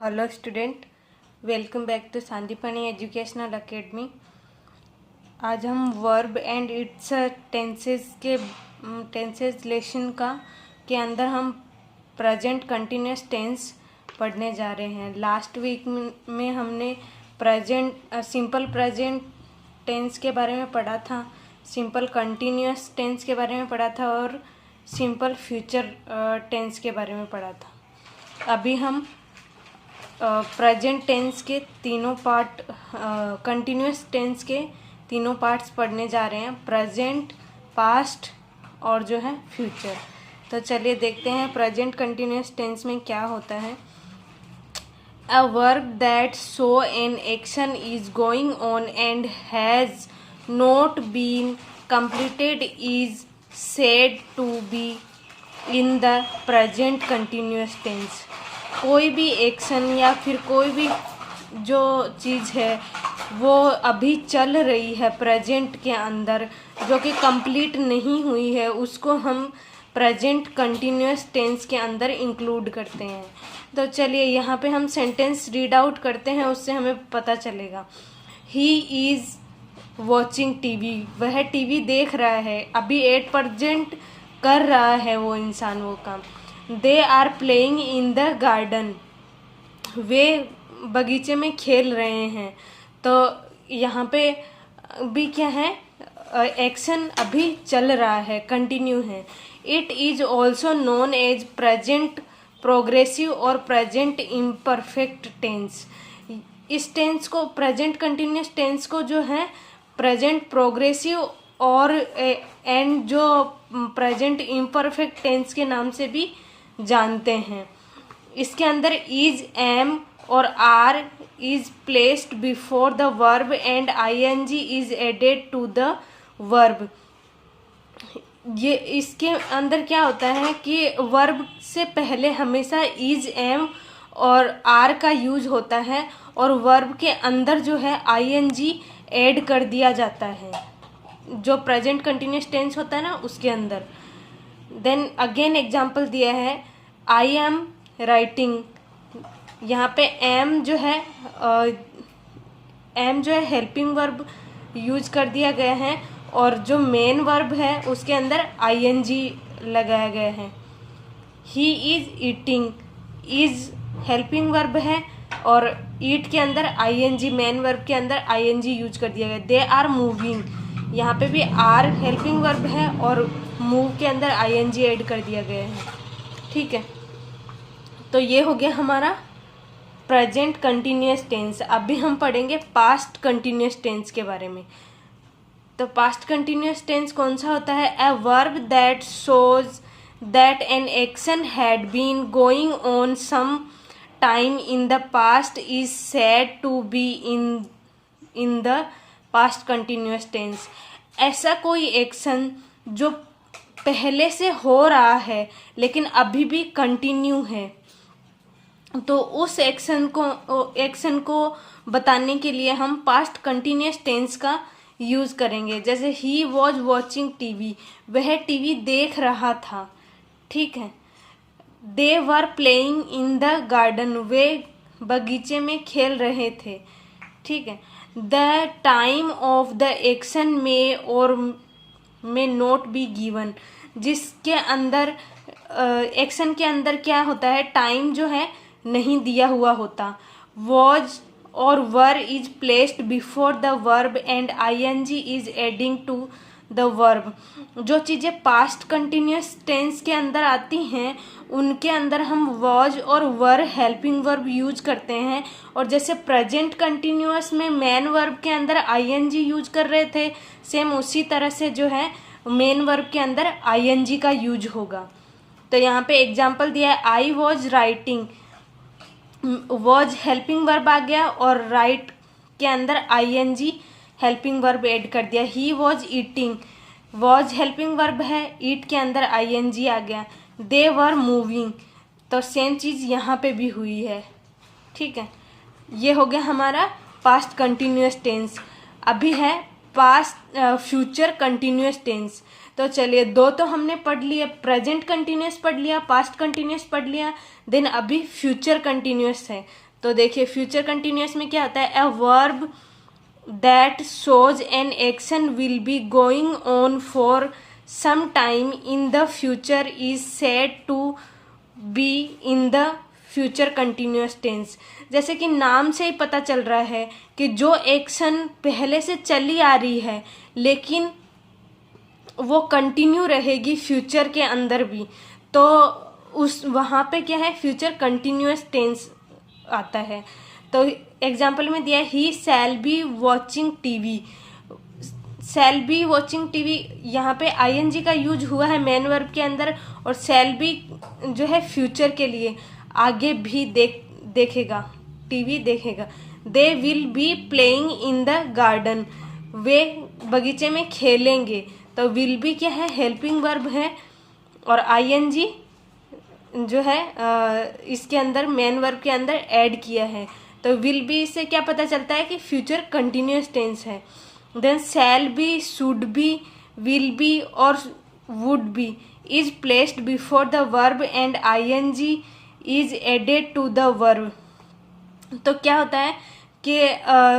Hello student, welcome back to Sandipani educational academy. आज हम verb and its tenses lesson के अंदर हम प्रेजेंट कंटिन्यूस टेंस पढ़ने जा रहे हैं। लास्ट वीक में हमने सिंपल प्रेजेंट टेंस के बारे में पढ़ा था, सिंपल कंटिन्यूस टेंस के बारे में पढ़ा था और सिंपल फ्यूचर टेंस के बारे में पढ़ा था। अभी हम प्रेजेंट टेंस के तीनों पार्ट, कंटिन्यूस टेंस के तीनों पार्ट्स पढ़ने जा रहे हैं, प्रेजेंट, पास्ट और जो है फ्यूचर। तो चलिए देखते हैं प्रेजेंट कंटिन्यूस टेंस में क्या होता है। A verb that show an action is going on and has not been completed is said to be in the present continuous tense. कोई भी एक्शन या फिर कोई भी जो चीज़ है वो अभी चल रही है प्रेजेंट के अंदर, जो कि कंप्लीट नहीं हुई है, उसको हम प्रेजेंट कंटिन्यूस टेंस के अंदर इंक्लूड करते हैं। तो चलिए यहाँ पे हम सेंटेंस रीड आउट करते हैं, उससे हमें पता चलेगा। ही इज़ वॉचिंग टीवी, वह टीवी देख रहा है, अभी 8% कर रहा है वो इंसान वो काम। They are playing in the garden, वे बगीचे में खेल रहे हैं। तो यहाँ पे भी क्या है, एक्शन अभी चल रहा है, कंटिन्यू है। It is also known as present progressive और प्रेजेंट इम्परफेक्ट टेंस। इस टेंस को, प्रेजेंट कंटिन्यूस टेंस को जो है प्रेजेंट प्रोग्रेसिव और एंड जो प्रेजेंट इम्परफेक्ट टेंस के नाम से भी जानते हैं। इसके अंदर इज, एम और are is placed before the verb and ING is added to the verb. ये इसके अंदर क्या होता है कि वर्ब से पहले हमेशा इज, एम और आर का यूज होता है और वर्ब के अंदर जो है आईएनजी ऐड कर दिया जाता है, जो प्रेजेंट कंटिन्यूस टेंस होता है ना उसके अंदर। देन अगेन एग्जाम्पल दिया है, आई एम राइटिंग। यहाँ पे एम जो है हेल्पिंग वर्ब यूज कर दिया गया है और जो मेन वर्ब है उसके अंदर आईएनजी लगाया गया है। He is eating, is helping verb है और ईट के अंदर आईएनजी, मेन वर्ब के अंदर आईएनजी यूज कर दिया गया। दे आर मूविंग, यहाँ पे भी आर हेल्पिंग वर्ब है और मूव के अंदर आईएनजी ऐड कर दिया गया है। ठीक है, तो ये हो गया हमारा प्रेजेंट कंटिन्यूस टेंस। अभी हम पढ़ेंगे पास्ट कंटिन्यूस टेंस के बारे में। तो पास्ट कंटिन्यूस टेंस कौन सा होता है? A verb that shows that an action had been going on some time in the past is said to be in the past continuous tense. ऐसा कोई एक्शन जो पहले से हो रहा है लेकिन अभी भी कंटिन्यू है, तो उस एक्शन को बताने के लिए हम पास्ट कंटिन्यूस टेंस का यूज करेंगे। जैसे ही वॉज वॉचिंग टीवी, वह टीवी देख रहा था। ठीक है। They were playing in the garden, वे बगीचे में खेल रहे थे। ठीक है। The time of the action में और में नॉट बी गिवन, जिसके अंदर एक्शन के अंदर क्या होता है, टाइम जो है नहीं दिया हुआ होता। वॉज और were is placed before the verb and ING is adding to the verb. जो चीज़ें पास्ट कंटिन्यूस टेंस के अंदर आती हैं उनके अंदर हम वॉज और वर हेल्पिंग वर्ब यूज करते हैं, और जैसे प्रेजेंट कंटिन्यूअस में मेन वर्ब के अंदर आईएनजी यूज कर रहे थे, सेम उसी तरह से जो है मेन वर्ब के अंदर आईएनजी का यूज होगा। तो यहाँ पे एग्जाम्पल दिया है, I was writing, was helping verb आ गया और राइट के अंदर आईएनजी हेल्पिंग वर्ब ऐड कर दिया। He was eating, was helping verb है, ईट के अंदर आईएनजी आ गया। दे वर मूविंग, तो सेम चीज़ यहाँ पे भी हुई है। ठीक है, ये हो गया हमारा पास्ट कंटिन्यूस टेंस। अभी है पास्ट फ्यूचर कंटिन्यूस टेंस। तो चलिए, दो तो हमने पढ़ लिए, प्रेजेंट कंटिन्यूस पढ़ लिया, पास्ट कंटिन्यूस पढ़ लिया, देन अभी फ्यूचर कंटिन्यूस है। तो देखिए फ्यूचर कंटिन्यूअस में क्या होता है, a verb that shows an action will be going on for some time in the future is said to be in the future continuous tense. जैसे कि नाम से ही पता चल रहा है कि जो एक्शन पहले से चली आ रही है लेकिन वो कंटिन्यू रहेगी फ्यूचर के अंदर भी, तो उस वहाँ पे क्या है, फ्यूचर कंटिन्यूअस टेंस आता है। तो एग्जाम्पल में दिया है he shall be watching TV. Shall be watching TV, यहाँ पे आईएनजी का यूज हुआ है मेन वर्ब के अंदर, और शैल बी जो है फ्यूचर के लिए आगे भी देखेगा, टीवी देखेगा। They will be playing in the garden, वे बगीचे में खेलेंगे। तो विल बी क्या है, हेल्पिंग वर्ब है, और आईएनजी जो है इसके अंदर मेन वर्ब के अंदर ऐड किया है। तो विल बी से क्या पता चलता है कि फ्यूचर कंटिन्यूअस टेंस है। Then shall be, should be, will be और would be is placed before the verb and ING is added to the verb. तो क्या होता है कि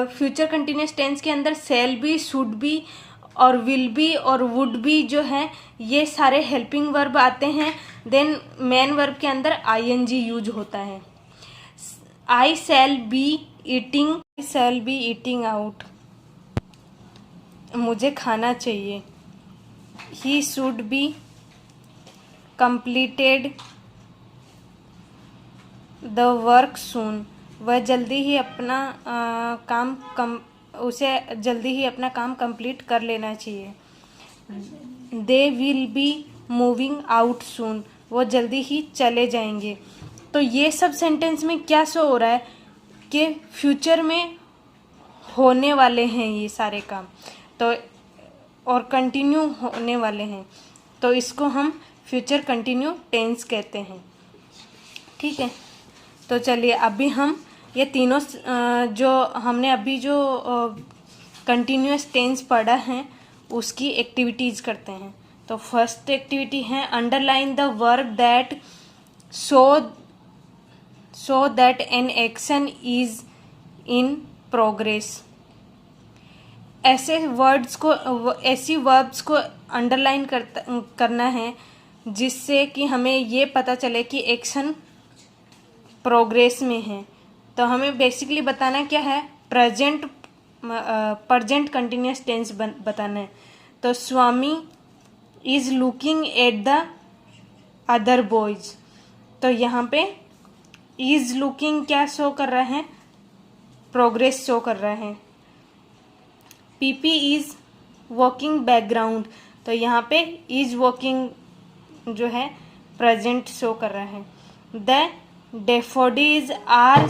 फ्यूचर कंटिन्यूअस टेंस के अंदर शैल बी, शुड बी और विल बी और वुड बी जो है ये सारे हेल्पिंग वर्ब आते हैं। देन मेन वर्ब के अंदर आईएनजी यूज होता है। I shall be eating out, मुझे खाना चाहिए। He should be completed the work soon, वह जल्दी ही अपना उसे जल्दी ही अपना काम कंप्लीट कर लेना चाहिए। दे will be moving out soon, वो जल्दी ही चले जाएंगे। तो ये सब सेंटेंस में क्या शो हो रहा है कि फ्यूचर में होने वाले हैं ये सारे काम, तो और कंटिन्यू होने वाले हैं, तो इसको हम फ्यूचर कंटिन्यू टेंस कहते हैं। ठीक है, तो चलिए अभी हम ये तीनों जो हमने अभी जो कंटिन्यूअस टेंस पढ़ा है उसकी एक्टिविटीज़ करते हैं। तो फर्स्ट एक्टिविटी है underline the verb that so that an action is in progress. ऐसी वर्ब्स को अंडरलाइन करना है जिससे कि हमें ये पता चले कि एक्शन प्रोग्रेस में है। तो हमें बेसिकली बताना क्या है, प्रेजेंट कंटिन्यूअस टेंस बताना है। तो Swami is looking at the other boys, तो यहाँ पे इज लुकिंग क्या शो कर रहा है, प्रोग्रेस शो कर रहा है। पीपी इज वॉकिंग बैकग्राउंड, तो यहाँ पे इज वॉकिंग जो है प्रेजेंट शो कर रहा है। The daffodils are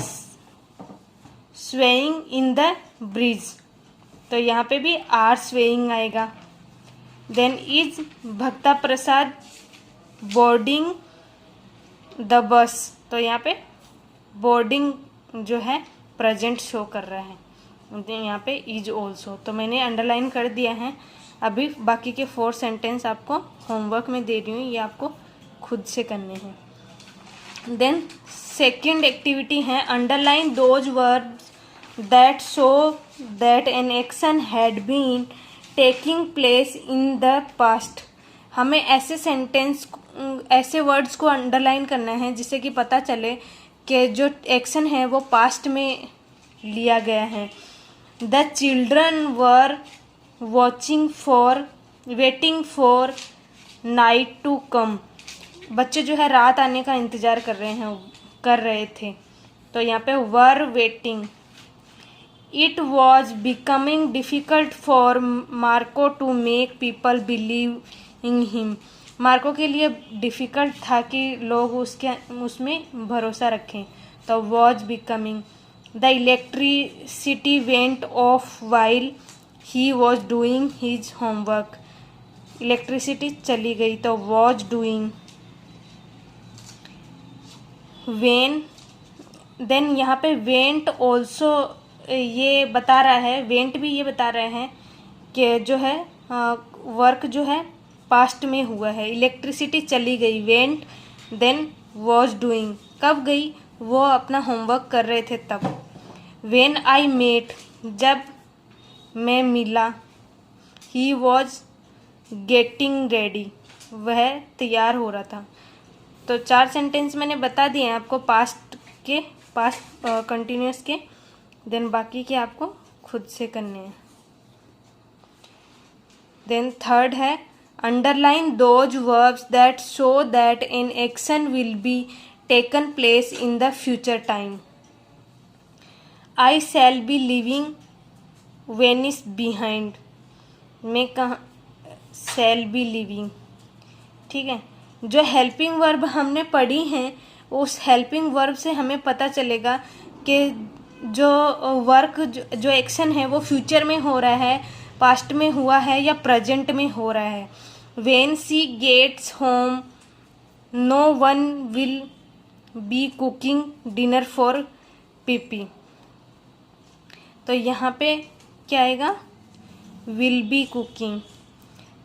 swaying in the breeze, तो यहाँ पे भी आर स्वेइंग आएगा। Then is Bhakta Prasad boarding the bus, तो यहाँ पे बोर्डिंग जो है प्रेजेंट शो कर रहा है, यहाँ पे इज ऑल्सो। तो मैंने अंडरलाइन कर दिया है। अभी बाकी के 4 सेंटेंस आपको होमवर्क में दे रही हूँ, ये आपको खुद से करने हैं। देन सेकेंड एक्टिविटी है underline those verbs that show that an action had been taking place in the past. हमें ऐसे वर्ड्स को अंडरलाइन करना है जिससे कि पता चले कि जो एक्शन है वो पास्ट में लिया गया है। The children were waiting for night to come, बच्चे जो है रात आने का इंतज़ार कर रहे थे, तो यहाँ पे were waiting. It was becoming difficult for Marco to make people believe in him, Marco के लिए डिफ़िकल्ट था कि लोग उसमें भरोसा रखें, तो was becoming. The electricity went of while he was doing his homework, electricity चली गई, तो वॉज डूइंग। वेन, देन यहाँ पे वेंट ऑल्सो ये बता रहा है, वेंट भी ये बता रहे हैं कि जो है वर्क जो है पास्ट में हुआ है। इलेक्ट्रिसिटी चली गई, वेंट, देन वॉज डूइंग, कब गई, वो अपना होमवर्क कर रहे थे तब। व्हेन आई मेट, जब मैं मिला। ही वॉज गेटिंग रेडी, वह तैयार हो रहा था। तो 4 सेंटेंस मैंने बता दिए हैं आपको पास्ट कंटिन्यूअस के। देन बाकी के आपको खुद से करने हैं। देन थर्ड है underline those verbs that show that an action will be taken place in the future time. I shall B living Venice behind, मैं कहाँ, शैल बी लिविंग, ठीक है। जो हेल्पिंग वर्ब हमने पढ़ी हैं उस हेल्पिंग वर्ब से हमें पता चलेगा कि जो वर्क जो एक्शन है वो फ्यूचर में हो रहा है, पास्ट में हुआ है या प्रेजेंट में हो रहा है। When she gets home no one will be cooking dinner for Pippi. तो यहाँ पे क्या आएगा, will be cooking.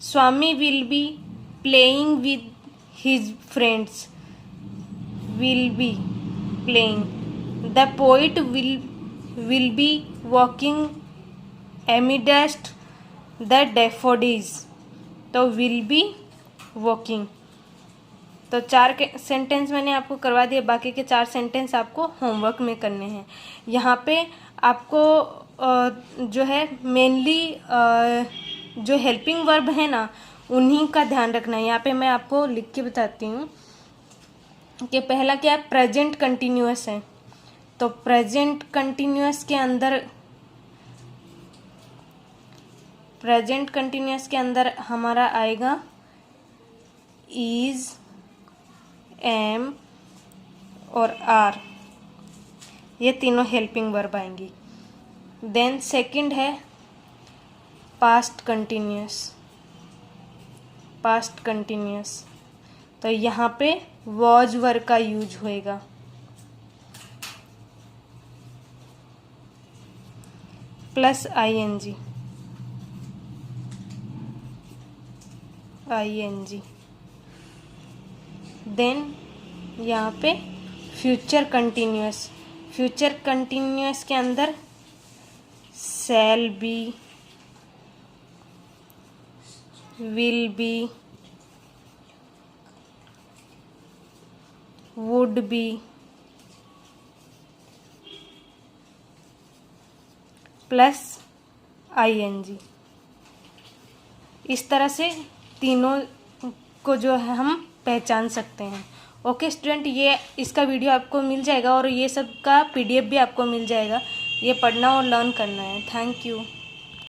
Swami will be playing with his friends, will be playing. The poet will be walking amidst the daffodils, तो will be walking. तो 4 sentence मैंने आपको करवा दिए, बाकी के 4 सेंटेंस आपको होमवर्क में करने हैं। यहाँ पे आपको जो है मेनली जो हेल्पिंग वर्ब है ना उन्हीं का ध्यान रखना है। यहाँ पे मैं आपको लिख के बताती हूँ कि पहला क्या है, प्रेजेंट कंटिन्यूअस है। तो प्रेजेंट कंटिन्यूअस के अंदर हमारा आएगा इज, एम और आर, ये तीनों हेल्पिंग वर्ब आएंगी। देन सेकंड है पास्ट कंटिन्यूअस, तो यहाँ पे वॉज वर्ब का यूज होएगा। प्लस आईएनजी, देन यहाँ पे फ्यूचर कंटिन्यूअस के अंदर shall be, will be, would be, plus ING. इस तरह से तीनों को जो है हम पहचान सकते हैं। ओके स्टूडेंट, ये इसका वीडियो आपको मिल जाएगा और ये सब का पीडीएफ भी आपको मिल जाएगा। ये पढ़ना और लर्न करना है। Thank you.